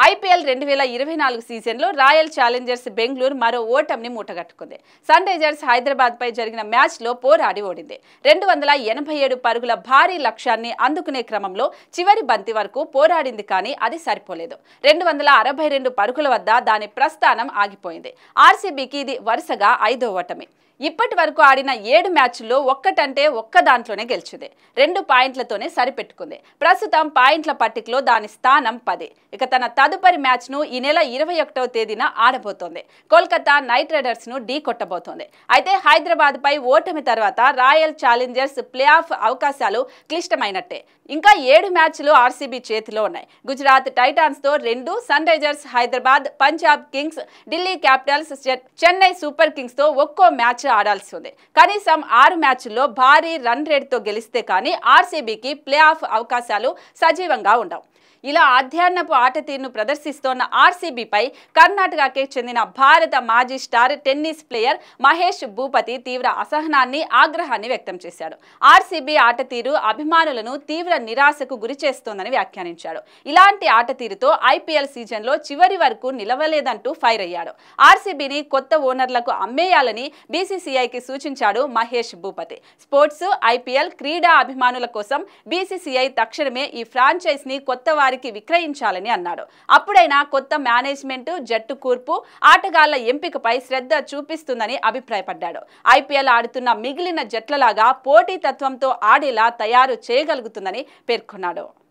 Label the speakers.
Speaker 1: IPL 2024 సీజన్లో royal Challengers Bengaluru మరో ఓటమిని మూటగట్టుకుంది. సన్ రైజర్స్ హైదరాబాద్ పై జరిగిన మ్యాచ్లో పోరాడి ఓడింది. 287 పరుగుల భారీ లక్ష్యాన్ని అందుకునే క్రమంలో చివరి బంతి వరకు పోరాడింది, కానీ అది సరిపోలేదు. 262 పరుగుల వద్ద దాని ప్రస్థానం ఆగిపోయింది. ఆర్సీబీకి ఇది వరుసగా 5వ ఓటమి. ఇప్పటి వరకు ఆడిన 7 మ్యాచ్ల్లో ఒక్కటంటే ఒక్క దాంట్లోనే గెలిచింది. 2 పాయింట్లతోనే సరిపెట్టుకుంది. ప్రస్తుతం పాయింట్ల పట్టికలో దాని స్థానం 10. ఇక తన తదుపరి మ్యాచ్ను ఈ నెల 21వ తేదీన ఆడబోతోంది. కోల్కతా నైట్ రైడర్స్ను ఢీ కొట్టబోతోంది. అయితే హైదరాబాద్ పై ఓటమి తర్వాత రాయల్ ఛాలెంజర్స్ ప్లే ఆఫ్ అవకాశాలు క్లిష్టమైనట్టే. ఇంకా 7 మ్యాచ్లు ఆర్సీబీ చేతిలో ఉన్నాయి. గుజరాత్ టైటాన్స్తో 2, Sunrisers Hyderabad, Punjab Kings, Delhi Capitals, Chennai Super కింగ్స్తో ఒక్కో మ్యాచ్ ఆడాల్సి ఉంది. కనీసం 6 మ్యాచ్ల్లో భారీ రన్ రేట్తో గెలిస్తే కానీ ఆర్సీబీకి ప్లే ఆఫ్ అవకాశాలు సజీవంగా ఉండవు. ఇలా అధ్యయనపు ఆట తీరును ప్రదర్శిస్తోన్న ఆర్సీబీపై కర్ణాటకకే చెందిన భారత మాజీ star tennis player Mahesh Bhupathi తీవ్ర అసహనాన్ని, ఆగ్రహాన్ని వ్యక్తం చేశాడు. ఆర్సీబీ ఆట తీరు అభిమానులను తీవ్ర నిరాశకు గురి చేస్తోందని వ్యాఖ్యానించాడు. ఇలాంటి ఆట తీరుతో ఐపీఎల్ సీజన్లో చివరి వరకు నిలవలేదంటూ ఫైర్ అయ్యాడు. ఆర్సీబీని కొత్త ఓనర్లకు అమ్మేయాలని బీసీసీఐకి సూచించాడు మహేష్ భూపతి. స్పోర్ట్స్, ఐపీఎల్, క్రీడా అభిమానుల కోసం బీసీసీఐ తక్షణమే ఈ ఫ్రాంచైజ్ని కొత్త వారికి విక్రయించాలని అన్నాడు. అప్పుడైనా కొత్త మేనేజ్మెంట్, జట్టు కూర్పు, ఆటగాళ్ల ఎంపికపై శ్రద్ధ చూపిస్తుందని అభిప్రాయపడ్డాడు. ఐపీఎల్ ఆడుతున్న మిగిలిన జట్లలాగా పోటీతత్వంతో ఆడేలా తయారు చేయగలుగుతుందని పేర్కొన్నాడు.